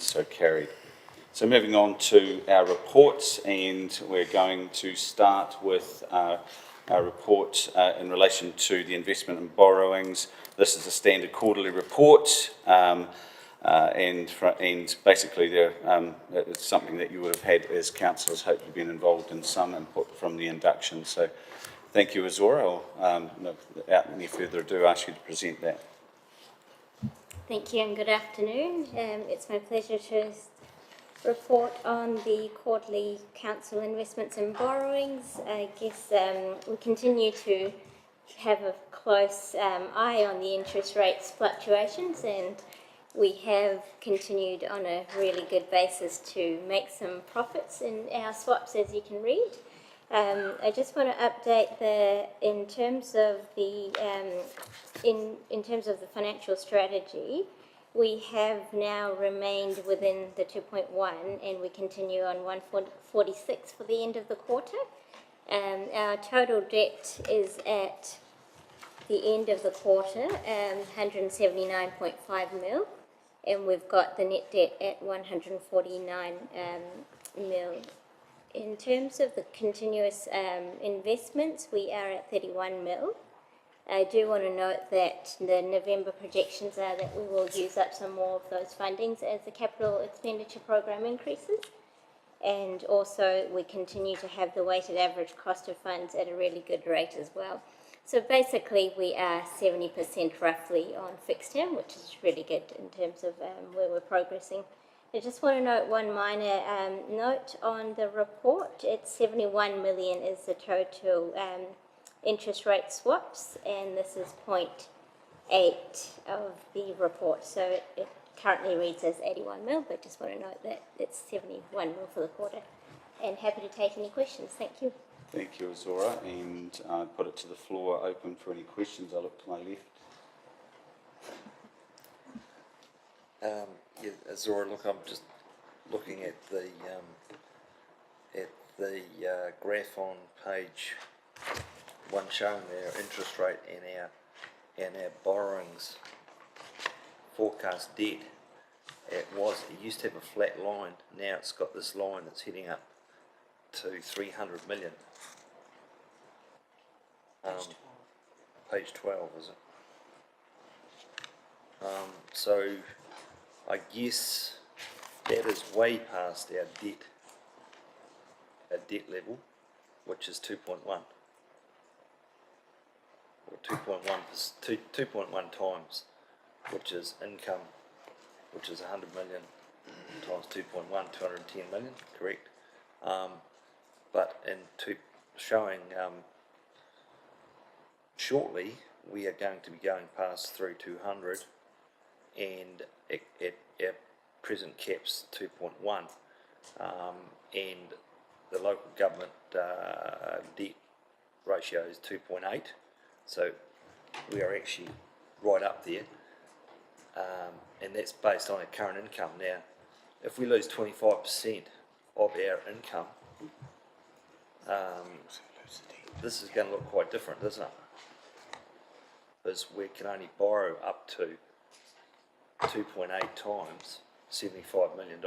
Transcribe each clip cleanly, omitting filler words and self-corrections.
so carried. So moving on to our reports, and we're going to start with our report in relation to the investment and borrowings. This is a standard quarterly report, and basically it's something that you would have had as councillors, hopefully been involved in some input from the induction. So thank you, Azora. Without any further ado, ask you to present that. Thank you and good afternoon. It's my pleasure to report on the quarterly council investments and borrowings. I guess we continue to have a close eye on the interest rates fluctuations, and we have continued on a really good basis to make some profits in our swaps, as you can read. I just want to update in terms of the financial strategy. We have now remained within the 2.1, and we continue on 146 for the end of the quarter. Our total debt is at the end of the quarter 179.5 mil, and we've got the net debt at 149 mil. In terms of the continuous investments, we are at 31 mil. I do want to note that the November projections are that we will use up some more of those fundings as the capital expenditure program increases. And also we continue to have the weighted average cost of funds at a really good rate as well. So basically we are 70% roughly on fixed term, which is really good in terms of where we're progressing. I just want to note one minor note on the report. It's 71 million is the total interest rate swaps, and this is 0.8 of the report. So it currently reads as 81 mil, but just want to note that it's 71 mil for the quarter. And happy to take any questions. Thank you. Thank you, Azora, and I put it to the floor open for any questions. I look to my left. Yeah, Azora, look, I'm just looking at the graph on page 1 showing our interest rate and our borrowings forecast debt. It used to have a flat line. Now it's got this line that's heading up to 300 million. Page 12, is it? So I guess that is way past our debt level, which is 2.1 or 2.1 times, which is income, which is 100 million times 2.1, 210 million, correct? But showing shortly we are going to be going past through 200, and our present cap's 2.1, and the local government debt ratio is 2.8, so we are actually right up there, and that's based on our current income. Now, if we lose 25% of our income, this is going to look quite different, isn't it? Because we can only borrow up to 2.8 times $75 million.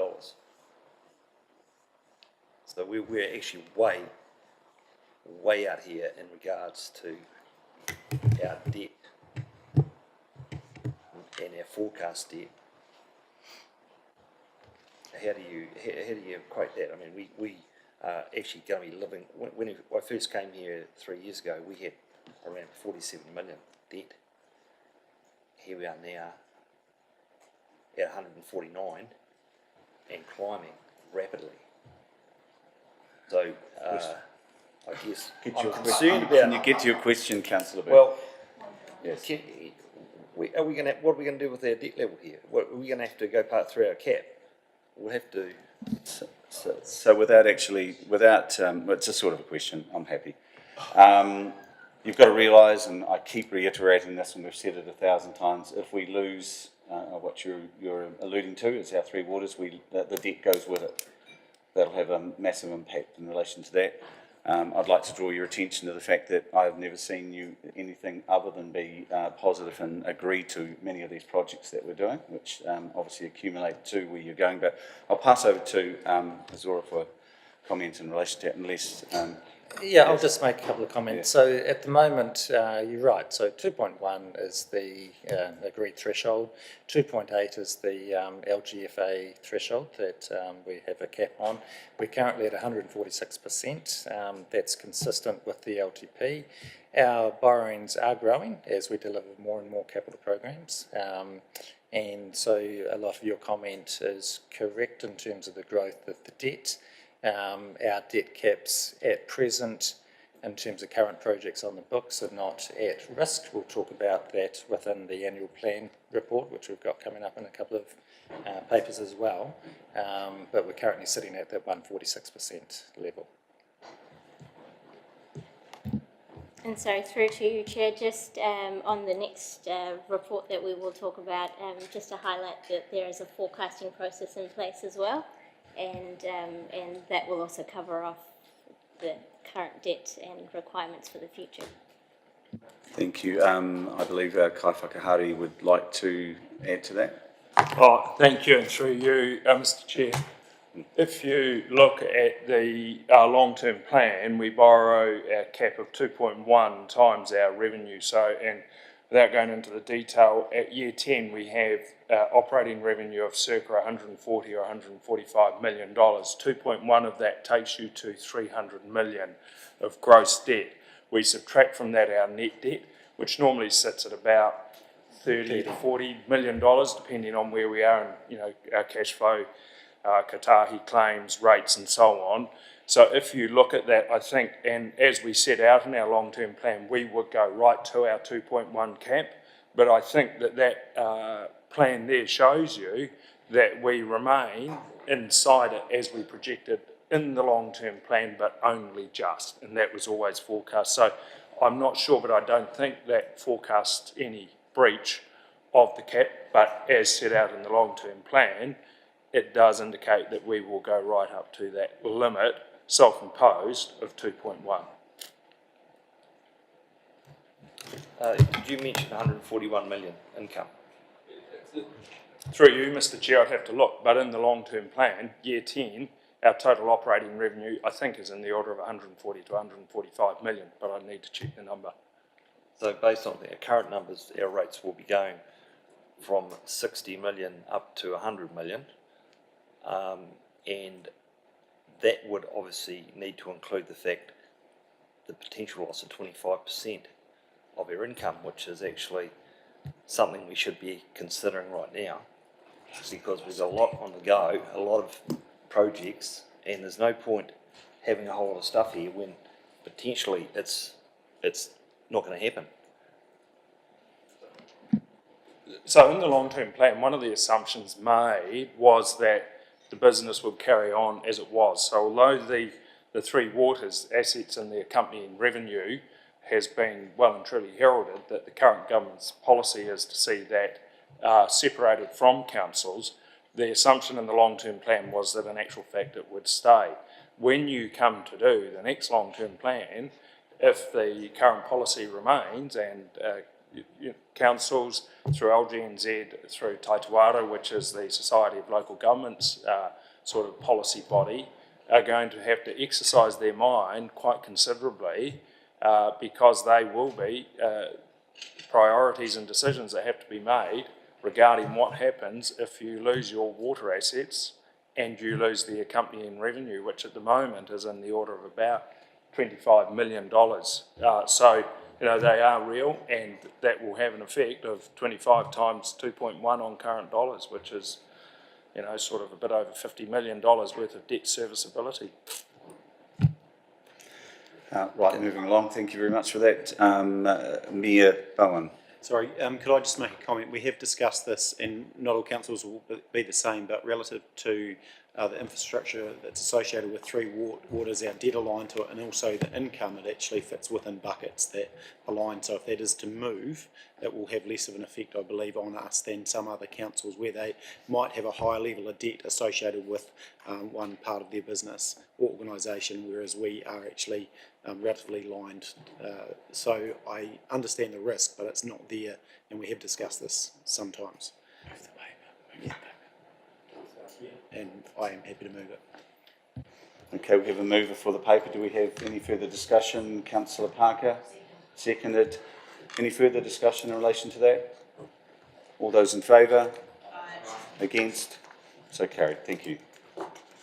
So we're actually way out here in regards to our debt and our forecast debt. How do you equate that? I mean, we are actually going to be living. When I first came here 3 years ago, we had around 47 million debt. Here we are now at 149 and climbing rapidly. So I guess I'm concerned about. Can you get to your question, Councillor Bird? Well, yes. What are we going to do with our debt level here? Are we going to have to go part through our cap? We'll have to. So without it's a sort of a question. I'm happy. You've got to realise, and I keep reiterating this, and we've said it 1,000 times. If we lose what you're alluding to is our Three Waters, the debt goes with it. That'll have a massive impact in relation to that. I'd like to draw your attention to the fact that I've never seen you anything other than be positive and agree to many of these projects that we're doing, which obviously accumulate to where you're going. But I'll pass over to Azora for comments in relation to that, unless... Yeah, I'll just make a couple of comments. So at the moment, you're right. So 2.1 is the agreed threshold. 2.8 is the LGFA threshold that we have a cap on. We're currently at 146%. That's consistent with the LTP. Our borrowings are growing as we deliver more and more capital programs. And so a lot of your comment is correct in terms of the growth of the debt. Our debt caps at present, in terms of current projects on the books, are not at risk. We'll talk about that within the annual plan report, which we've got coming up in a couple of papers as well. But we're currently sitting at that 146% level. And so through to you, Chair, just on the next report that we will talk about, just to highlight that there is a forecasting process in place as well. And that will also cover off the current debt and requirements for the future. Thank you. I believe Kai Whakahari would like to add to that. Oh, thank you, and through you, Mr. Chair. If you look at our long-term plan, we borrow our cap of 2.1 times our revenue. So, and without going into the detail, at year 10 we have operating revenue of circa 140 or 145 million dollars. 2.1 of that takes you to 300 million of gross debt. We subtract from that our net debt, which normally sits at about 30 to 40 million dollars, depending on where we are and our cash flow, Katahi claims, rates, and so on. So if you look at that, I think, and as we set out in our long-term plan, we would go right to our 2.1 cap. But I think that plan there shows you that we remain inside it as we projected in the long-term plan, but only just, and that was always forecast. So I'm not sure, but I don't think that forecasts any breach of the cap, but as set out in the long-term plan, it does indicate that we will go right up to that limit, self-imposed, of 2.1. Did you mention 141 million income? Through you, Mr. Chair, I'd have to look, but in the long-term plan, year 10, our total operating revenue, I think, is in the order of 140 to 145 million, but I need to check the number. So based on the current numbers, our rates will be going from 60 million up to 100 million. And that would obviously need to include the fact the potential loss of 25% of our income, which is actually something we should be considering right now, because there's a lot on the go, a lot of projects, and there's no point having a whole lot of stuff here when potentially it's not going to happen. So in the long-term plan, one of the assumptions made was that the business would carry on as it was. So although the Three Waters assets and the accompanying revenue has been well and truly heralded that the current government's policy is to see that separated from councils, the assumption in the long-term plan was that in actual fact it would stay. When you come to do the next long-term plan, if the current policy remains and councils through LGNZ, through Taituara, which is the Society of Local Governments sort of policy body, are going to have to exercise their mind quite considerably because they will be priorities and decisions that have to be made regarding what happens if you lose your water assets and you lose the accompanying revenue, which at the moment is in the order of about $25 million. So, they are real, and that will have an effect of 25 times 2.1 on current dollars, which is, sort of a bit over $50 million worth of debt serviceability. Right, moving along. Thank you very much for that. Mia Bowen. Sorry, could I just make a comment? We have discussed this, and not all councils will be the same, but relative to the infrastructure that's associated with Three Waters, our debt aligned to it, and also the income, it actually fits within buckets that align. So if that is to move, it will have less of an effect, I believe, on us than some other councils where they might have a higher level of debt associated with one part of their business or organisation, whereas we are actually relatively aligned. So I understand the risk, but it's not there, and we have discussed this sometimes. And I am happy to move it. Okay, we have a mover for the paper. Do we have any further discussion? Councillor Parker, seconded. Any further discussion in relation to that? All those in favour? Against? So carried. Thank you.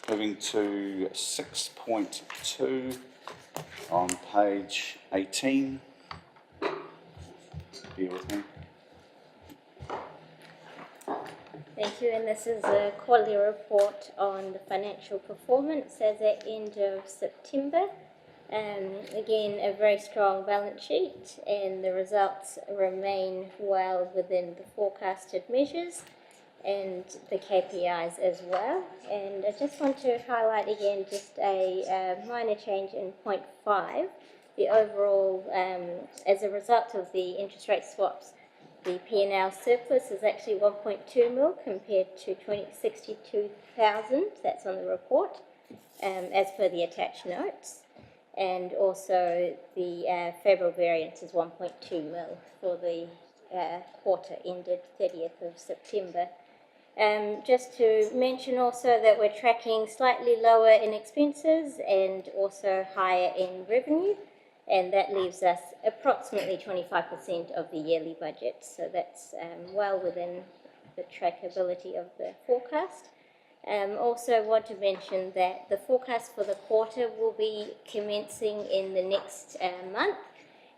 Moving to 6.2 on page 18. Bear with me. Thank you, and this is a quarterly report on the financial performance as at end of September. Again, a very strong balance sheet, and the results remain well within the forecasted measures and the KPIs as well. And I just want to highlight again just a minor change in point 5. The overall, as a result of the interest rate swaps, the P&L surplus is actually 1.2 mil compared to 62,000. That's on the report, as per the attached notes. And also the favourable variance is 1.2 mil for the quarter ended 30th of September. Just to mention also that we're tracking slightly lower in expenses and also higher in revenue, and that leaves us approximately 25% of the yearly budget. So that's well within the trackability of the forecast. Also want to mention that the forecast for the quarter will be commencing in the next month,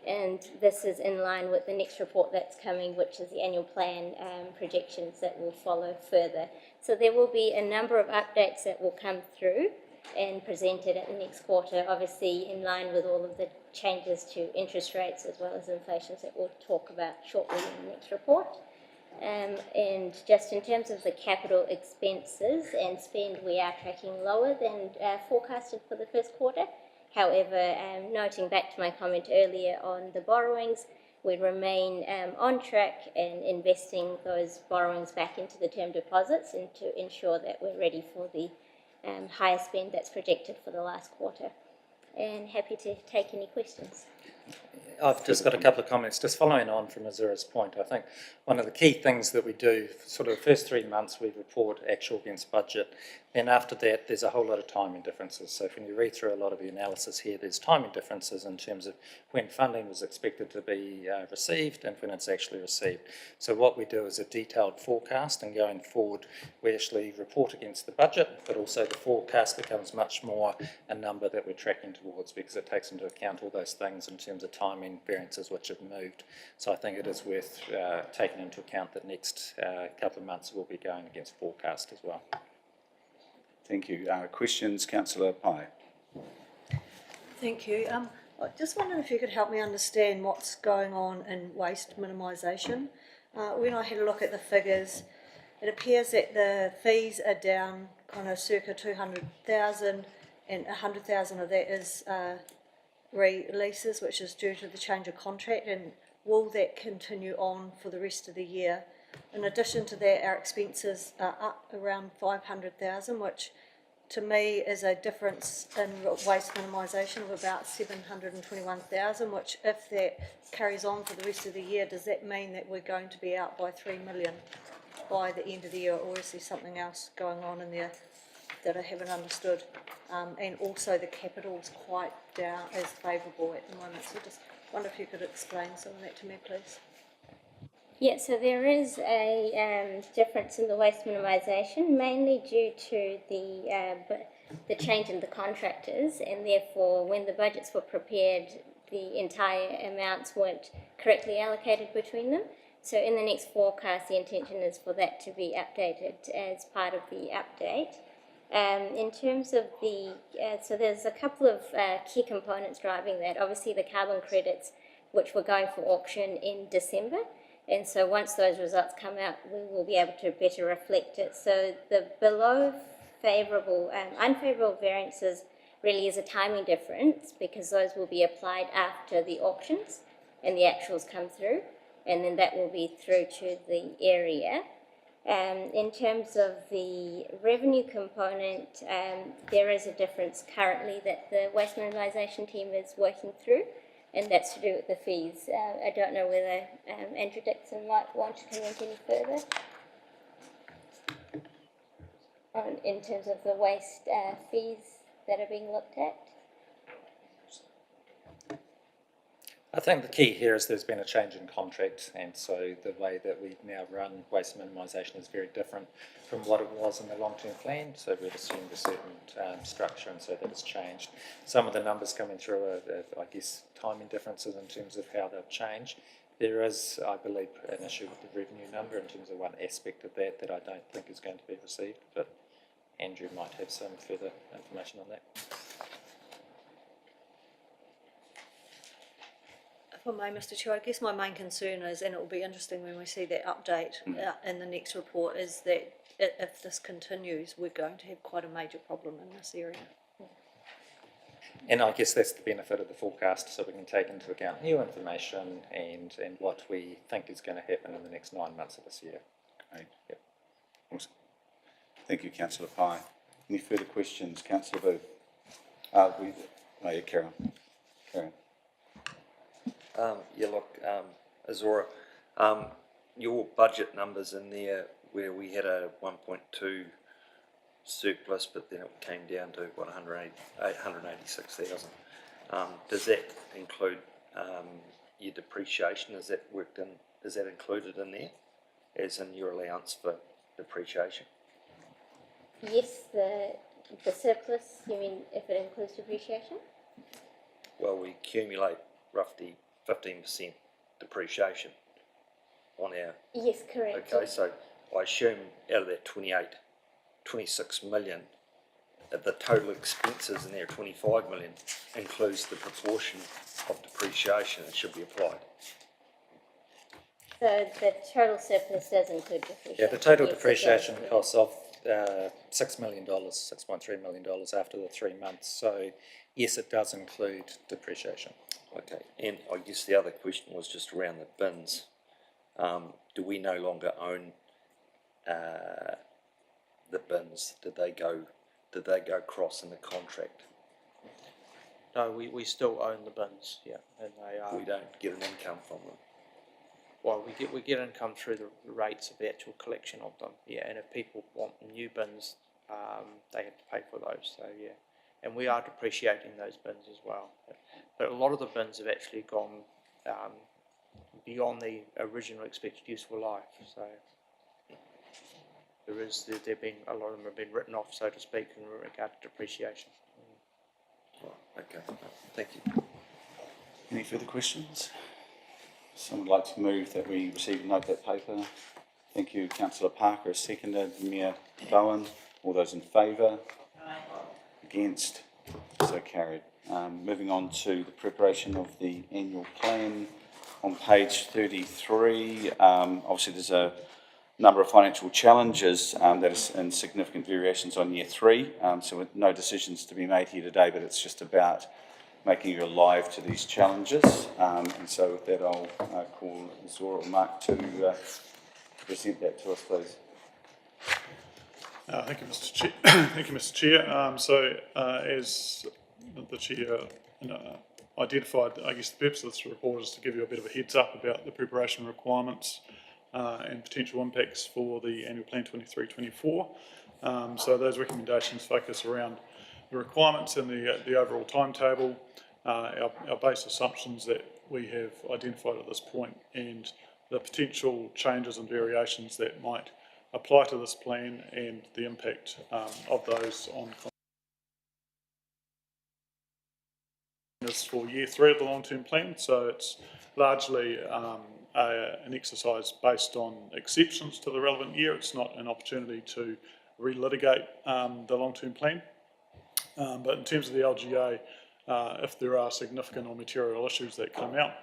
and this is in line with the next report that's coming, which is the annual plan projections that will follow further. So there will be a number of updates that will come through and presented at the next quarter, obviously in line with all of the changes to interest rates as well as inflation that we'll talk about shortly in the next report. And just in terms of the capital expenses and spend, we are tracking lower than forecasted for the first quarter. However, noting back to my comment earlier on the borrowings, we remain on track and investing those borrowings back into the term deposits and to ensure that we're ready for the higher spend that's projected for the last quarter. And happy to take any questions. I've just got a couple of comments, just following on from Azura's point. I think one of the key things that we do, sort of the first 3 months, we report actual against budget. Then after that, there's a whole lot of timing differences. So when you read through a lot of the analysis here, there's timing differences in terms of when funding was expected to be received and when it's actually received. So what we do is a detailed forecast, and going forward, we actually report against the budget, but also the forecast becomes much more a number that we're tracking towards, because it takes into account all those things in terms of timing variances which have moved. So I think it is worth taking into account that next couple of months will be going against forecast as well. Thank you. Questions, Councillor Pai? Thank you. I just wondered if you could help me understand what's going on in waste minimisation. When I had a look at the figures, it appears that the fees are down kind of circa 200,000, and 100,000 of that is releases, which is due to the change of contract, and will that continue on for the rest of the year? In addition to that, our expenses are up around 500,000, which to me is a difference in waste minimisation of about 721,000, which if that carries on for the rest of the year, does that mean that we're going to be out by 3 million by the end of the year, or is there something else going on in there that I haven't understood? And also the capital is quite down as favourable at the moment, so just wonder if you could explain some of that to me, please. Yeah, so there is a difference in the waste minimisation, mainly due to the change in the contractors, and therefore when the budgets were prepared, the entire amounts weren't correctly allocated between them. So in the next forecast, the intention is for that to be updated as part of the update. In terms of the, so there's a couple of key components driving that. Obviously the carbon credits, which were going for auction in December. And so once those results come out, we will be able to better reflect it. So the below unfavourable variances really is a timing difference, because those will be applied after the auctions and the actuals come through, and then that will be through to the area. In terms of the revenue component, there is a difference currently that the waste minimisation team is working through, and that's to do with the fees. I don't know whether Andrew Dixon might want to comment any further in terms of the waste fees that are being looked at. I think the key here is there's been a change in contract, and so the way that we now run waste minimisation is very different from what it was in the long-term plan. So we've assumed a certain structure, and so that has changed. Some of the numbers coming through are, I guess, timing differences in terms of how they've changed. There is, I believe, an issue with the revenue number in terms of one aspect of that I don't think is going to be received, but Andrew might have some further information on that. If I may, Mr Chair, I guess my main concern is, and it will be interesting when we see that update in the next report, is that if this continues, we're going to have quite a major problem in this area. And I guess that's the benefit of the forecast, so we can take into account new information and what we think is going to happen in the next 9 months of this year. Great. Yep. Awesome. Thank you, Councillor Pye. Any further questions, Councillor Booth? Yeah, Karen. Azora, your budget numbers in there where we had a 1.2 surplus, but then it came down to 886,000. Does that include your depreciation? Is that worked in? Is that included in there, as in your allowance for depreciation? Yes, the surplus, you mean if it includes depreciation? Well, we accumulate roughly 15% depreciation on our. Yes, correct. Okay, so I assume out of that 26 million, the total expenses in there, 25 million, includes the proportion of depreciation that should be applied. So the total surplus does include depreciation? Yeah, the total Yes, it depreciation does, yeah. costs of $6 million, $6.3 million after the 3 months. So yes, it does include depreciation. Okay, and I guess the other question was just around the bins. Do we no longer own the bins? Did they go across in the contract? No, we still own the bins, yeah, and they are. We don't get an income from them. Well, we get income through the rates of the actual collection of them, yeah. And if people want new bins, they have to pay for those. So yeah, and we are depreciating those bins as well. But a lot of the bins have actually gone beyond the original expected useful life. So there've been a lot of them have been written off, so to speak, in regard to depreciation. Right, okay, thank you. Any further questions? Someone would like to move that we receive and note that paper. Thank you, Councillor Parker, seconded. Mayor Bowen. All those in favour? Aye. Against? So carried. Moving on to the preparation of the annual plan on page 33. Obviously there's a number of financial challenges that is in significant variations on year 3. So with no decisions to be made here today, but it's just about making you alive to these challenges. And so with that, I'll call Zora or Mark to present that to us, please. Thank you, Mr. Chair. Thank you, Mr. Chair. As the Chair identified, I guess the purpose of this report is to give you a bit of a heads up about the preparation requirements and potential impacts for the annual plan 23-24. So those recommendations focus around the requirements and the overall timetable, our base assumptions that we have identified at this point, and the potential changes and variations that might apply to this plan and the impact of those on for year 3 of the long-term plan. So it's largely an exercise based on exceptions to the relevant year. It's not an opportunity to relitigate the long-term plan. But in terms of the LGA, if there are significant or material issues that come out,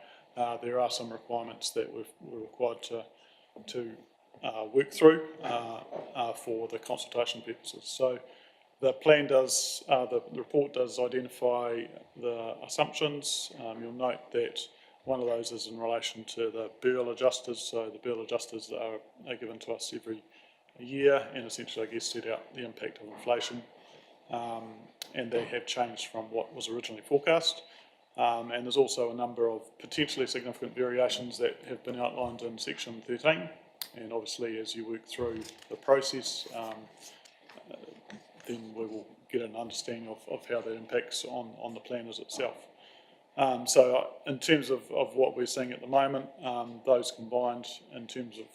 there are some requirements that we're required to work through for the consultation purposes. So The plan does, the report does identify the assumptions. You'll note that one of those is in relation to the Bearl adjusters. So the Bearl adjusters are given to us every year and essentially, I guess, set out the impact of inflation. And they have changed from what was originally forecast. And there's also a number of potentially significant variations that have been outlined in section 13. And obviously, as you work through the process, then we will get an understanding of how that impacts on the plan as itself. So in terms of what we're seeing at the moment, those combined in terms of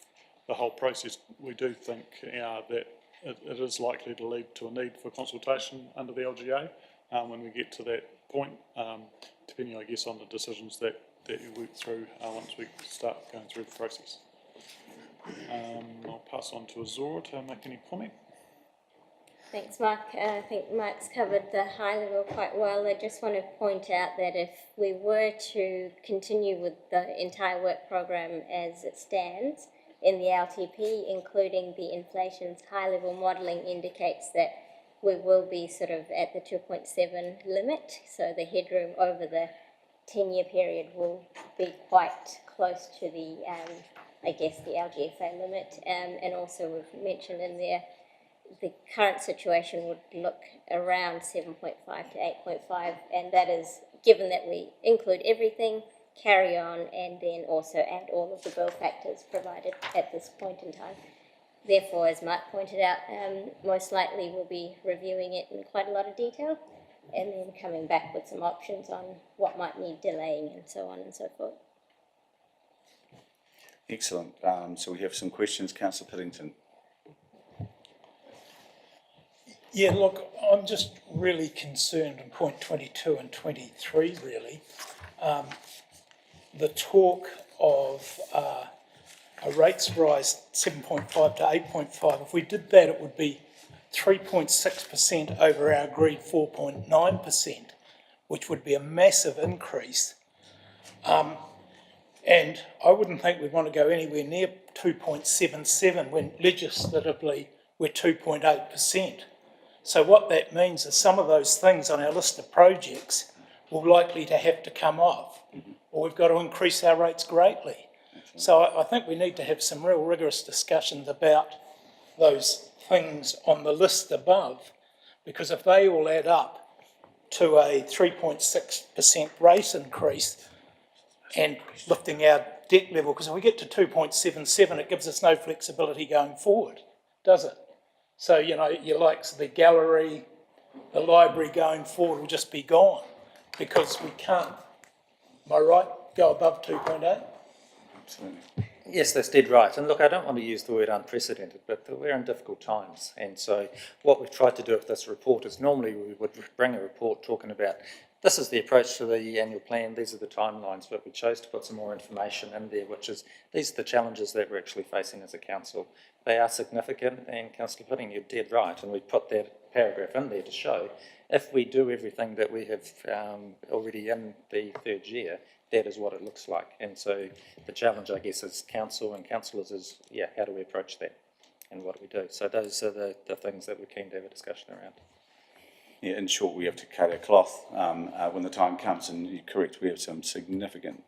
the whole process, we do think that it is likely to lead to a need for consultation under the LGA when we get to that point, depending, I guess, on the decisions that you work through once we start going through the process. I'll pass on to Azora to make any comment. Thanks, Mark. I think Mark's covered the high level quite well. I just want to point out that if we were to continue with the entire work program as it stands in the LTP, including the inflation's high level modelling indicates that we will be sort of at the 2.7 limit. So the headroom over the 10-year period will be quite close to the, I guess, the LGFA limit. And also we've mentioned in there the current situation would look around 7.5 to 8.5, and that is given that we include everything, carry on, and then also add all of the bill factors provided at this point in time. Therefore, as Mark pointed out, most likely we'll be reviewing it in quite a lot of detail and then coming back with some options on what might need delaying and so on and so forth. Excellent. So we have some questions. Councillor Piddington. Yeah, look, I'm just really concerned on point 22 and 23, really. The talk of a rates rise 7.5 to 8.5. If we did that, it would be 3.6% over our agreed 4.9%, which would be a massive increase. And I wouldn't think we'd want to go anywhere near 2.77 when legislatively we're 2.8%. So what that means is some of those things on our list of projects will likely to have to come off, or we've got to increase our rates greatly. So I think we need to have some real rigorous discussions about those things on the list above, because if they all add up to a 3.6% rate increase and lifting our debt level, because if we get to 2.77, it gives us no flexibility going forward, does it? So, you know, your likes of the gallery, the library going forward will just be gone because we can't, am I right, go above 2.8? Absolutely. Yes, that's dead right. And look, I don't want to use the word unprecedented, but we're in difficult times. And so what we've tried to do with this report is normally we would bring a report talking about this is the approach to the annual plan, these are the timelines, but we chose to put some more information in there, which is these are the challenges that we're actually facing as a council. They are significant, and Councillor Piddington, you're dead right, and we put that paragraph in there to show if we do everything that we have already in the third year, that is what it looks like. And so the challenge, I guess, as council and councillors is, yeah, how do we approach that and what do we do? So those are the things that we're keen to have a discussion around. Yeah, in short, we have to cut our cloth when the time comes, and you're correct, we have some significant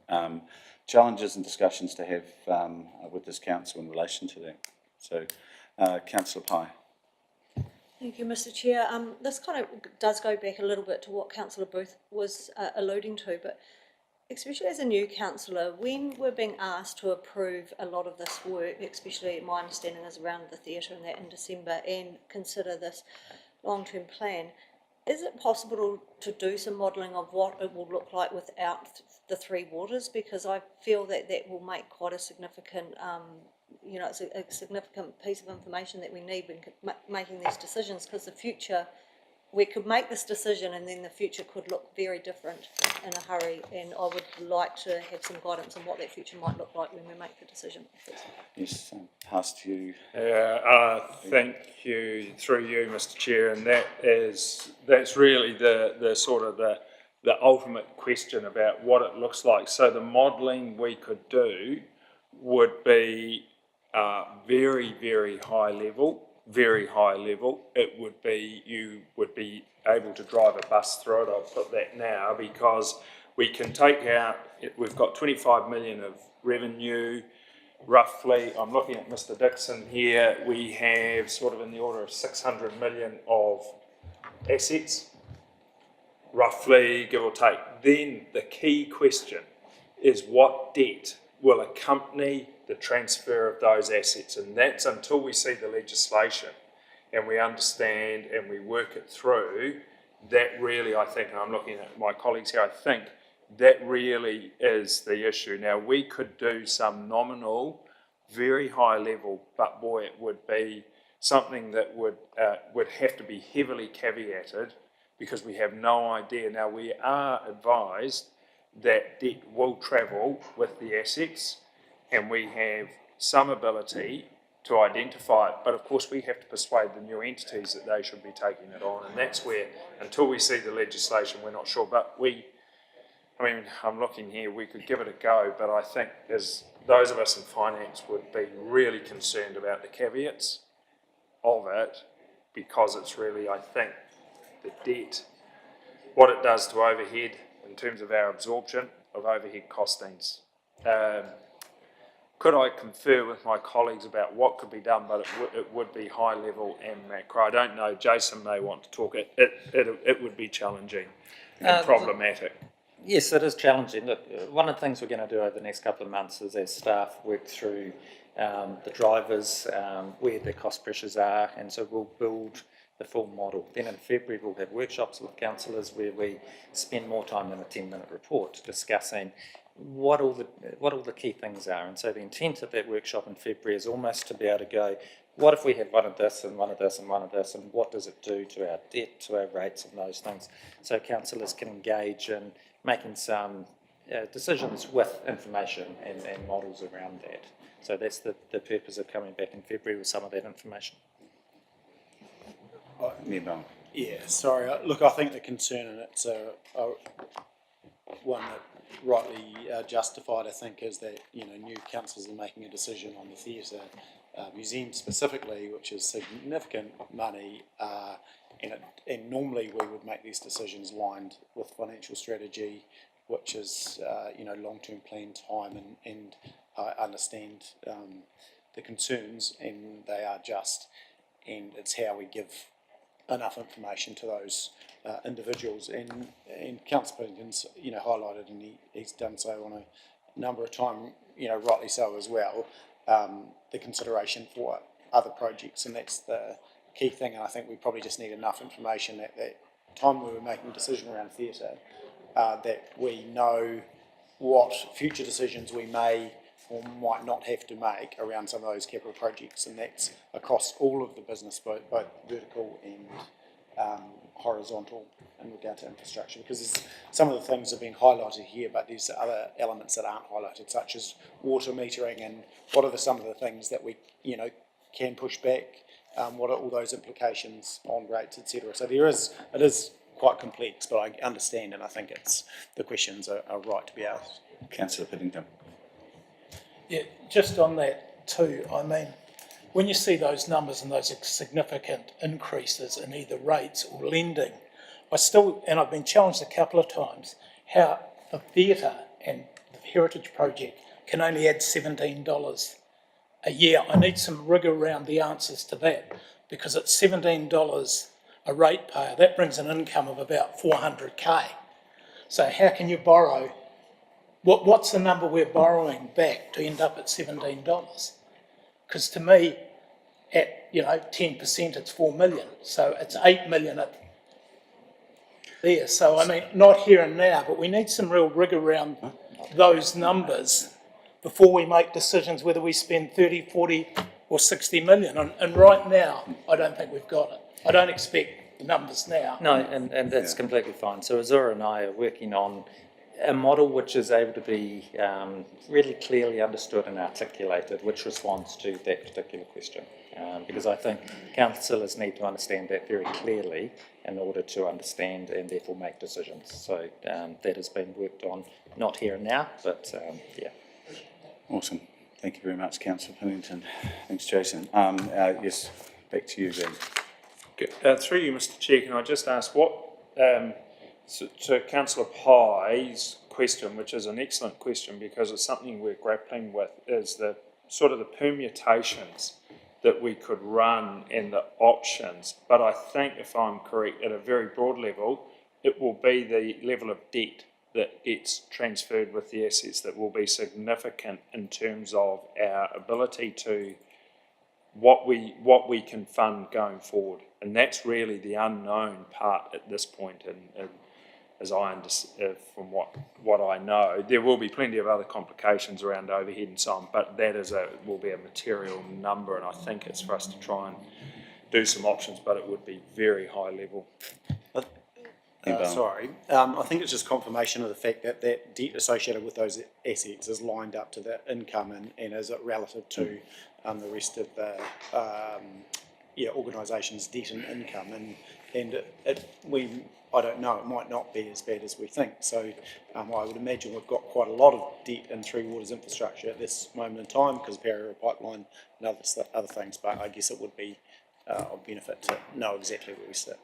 challenges and discussions to have with this council in relation to that. So, Councillor Pye. Thank you, Mr. Chair. This kind of does go back a little bit to what Councillor Booth was alluding to, but especially as a new councillor, when we're being asked to approve a lot of this work, especially my understanding is around the theatre and that in December, and consider this long-term plan, is it possible to do some modelling of what it will look like without the three waters? Because I feel that that will make quite a significant, you know, it's a significant piece of information that we need when making these decisions, because the future, we could make this decision and then the future could look very different in a hurry, and I would like to have some guidance on what that future might look like when we make the decision. Yes, pass to you. Thank you, through you, Mr. Chair, and that's really the sort of the ultimate question about what it looks like. So the modelling we could do would be very, very high level, very high level. It would be, you would be able to drive a bus through it, I'll put that now, because we can take out, we've got 25 million of revenue, roughly. I'm looking at Mr. Dixon here, we have sort of in the order of 600 million of assets, roughly, give or take. Then the key question is what debt will accompany the transfer of those assets, and that's until we see the legislation and we understand and we work it through. That really, I think, and I'm looking at my colleagues here, I think that really is the issue. Now, we could do some nominal, very high level, but boy, it would be something that would have to be heavily caveated, because we have no idea. Now, we are advised that debt will travel with the assets, and we have some ability to identify it, but of course we have to persuade the new entities that they should be taking it on, and that's where, until we see the legislation, we're not sure. But I'm looking here, we could give it a go, but I think as those of us in finance would be really concerned about the caveats of it, because it's really, I think, the debt, what it does to overhead in terms of our absorption of overhead costings. Could I confer with my colleagues about what could be done, but it would be high level and macro. I don't know, Jason may want to talk. It would be challenging and problematic. Yes, it is challenging. Look, one of the things we're going to do over the next couple of months is, as staff work through the drivers, where the cost pressures are, and so we'll build the full model. Then in February we'll have workshops with councillors where we spend more time than a 10-minute report discussing what all the key things are. And so the intent of that workshop in February is almost to be able to go, what if we have one of this and one of this and one of this, and what does it do to our debt, to our rates and those things, so councillors can engage in making some decisions with information and models around that. So that's the purpose of coming back in February with some of that information. Yeah, sorry. Look, I think the concern, and it's one that rightly justified, I think, is that new councils are making a decision on the theatre museum specifically, which is significant money, and normally we would make these decisions aligned with financial strategy, which is long-term plan time, and I understand the concerns, and they are just, and it's how we give enough information to those individuals, and Councillor Piddington's highlighted, and he's done so on a number of times, rightly so as well, the consideration for other projects, and that's the key thing. And I think we probably just need enough information at that time we were making a decision around theatre, that we know what future decisions we may or might not have to make around some of those capital projects, and that's across all of the business, both vertical and horizontal, in regard to infrastructure, because some of the things have been highlighted here, but there's other elements that aren't highlighted, such as water metering, and what are some of the things that we can push back, what are all those implications on rates, etc. So it is quite complex, but I understand, and I think the questions are right to be asked. Councillor Piddington. Yeah, just on that too, when you see those numbers and those significant increases in either rates or lending, and I've been challenged a couple of times, how the theatre and the Heritage Project can only add $17 a year. I need some rigour around the answers to that, because at $17 a ratepayer, that brings an income of about 400k. So how can you borrow? What's the number we're borrowing back to end up at $17? Because to me, at 10%, it's 4 million. So it's 8 million there. So not here and now, but we need some real rigour around those numbers before we make decisions whether we spend 30, 40 or 60 million. And right now, I don't think we've got it. I don't expect the numbers now. No, and that's completely fine. So Azura and I are working on a model which is able to be really clearly understood and articulated, which responds to that particular question. Because I think councillors need to understand that very clearly in order to understand and therefore make decisions. So that has been worked on, not here and now, but yeah. Awesome. Thank you very much, Councillor Piddington. Thanks, Jason. Yes, back to you then. Through you, Mr Chair, can I just ask what, to Councillor Pye's question, which is an excellent question because it's something we're grappling with, is the sort of the permutations that we could run and the options. But I think, if I'm correct, at a very broad level, it will be the level of debt that gets transferred with the assets that will be significant in terms of our ability to what we can fund going forward. And that's really the unknown part at this point. And as I understand, from what I know, there will be plenty of other complications around overhead and so on, but that will be a material number, and I think it's for us to try and do some options, but it would be very high level. I think it's just confirmation of the fact that that debt associated with those assets is lined up to the income and is it relative to the rest of the organisation's debt and income, and I don't know, it might not be as bad as we think. So I would imagine we've got quite a lot of debt in Three Waters infrastructure at this moment in time because of Parramatta Pipeline and other things, but I guess it would be of benefit to know exactly where we sit.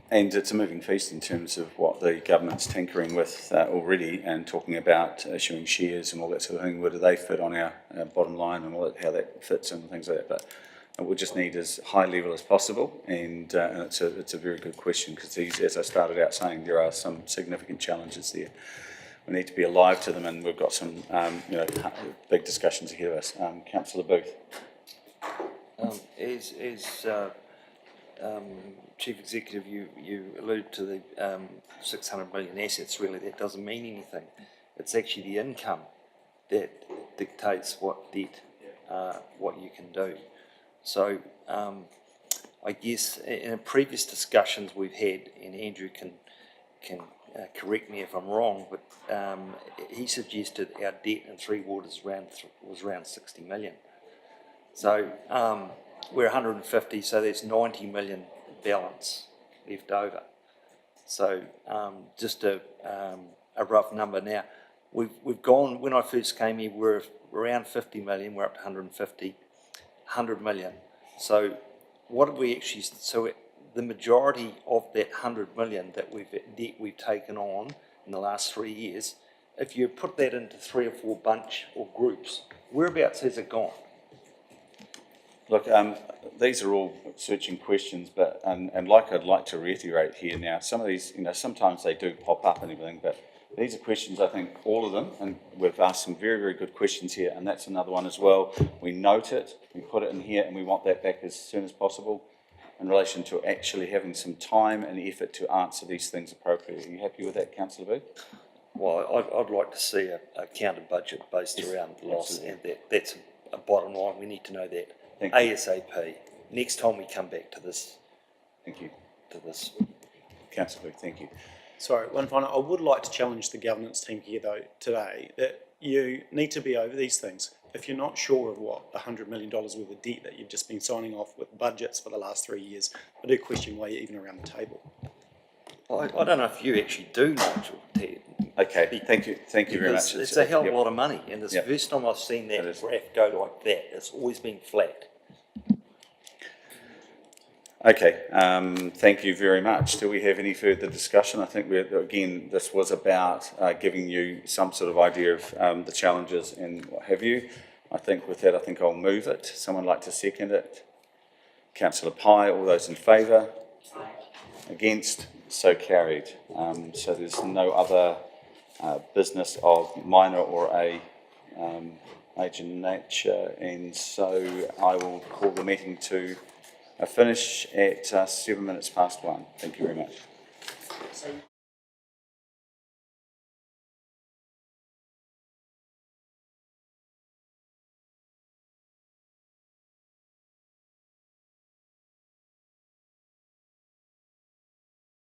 And it's a moving feast in terms of what the government's tinkering with already and talking about issuing shares and all that sort of thing. Where do they fit on our bottom line and all that, how that fits and things like that. But we'll just need as high level as possible, and it's a very good question because these, as I started out saying, there are some significant challenges there. We need to be alive to them, and we've got some big discussions ahead of us. Councillor Booth. Chief Executive, you alluded to the 600 million assets. Really, that doesn't mean anything. It's actually the income that dictates what debt, what you can do. So I guess in previous discussions we've had, and Andrew can correct me if I'm wrong, but he suggested our debt in Three Waters was around 60 million. So we're 150, so there's 90 million balance left over. So just a rough number now. We've gone, when I first came here, we were around 50 million, we're up to 150, 100 million. So what have we actually, the majority of that 100 million that debt we've taken on in the last 3 years, if you put that into 3 or 4 bunch or groups, whereabouts has it gone? Look, these are all searching questions, but and like I'd like to reiterate here now, some of these, sometimes they do pop up and everything, but these are questions, I think, all of them, and we've asked some very, very good questions here, and that's another one as well. We note it, we put it in here, and we want that back as soon as possible in relation to actually having some time and effort to answer these things appropriately. Are you happy with that, Councillor Booth? Well, I'd like to see a counter budget based around loss, and that's a bottom line. We need to know that. ASAP. Next time we come back to this. Thank you. To this. Councillor Booth, thank you. Sorry, one final. I would like to challenge the governance team here though today that you need to be over these things. If you're not sure of what $100 million worth of debt that you've just been signing off with budgets for the last 3 years, I do question why you're even around the table. I don't know if you actually do, Nigel. Okay, thank you very much. It's a hell of a lot of money, and it's the first time I've seen that graph go like that. It's always been flat. Okay, thank you very much. Do we have any further discussion? I think again, this was about giving you some sort of idea of the challenges and what have you. I think with that, I'll move it. Someone like to second it? Councillor Pye, all those in favour? Against? So carried. So there's no other business of minor or a major nature, and so I will call the meeting to a finish at 7 minutes past 1. Thank you very much.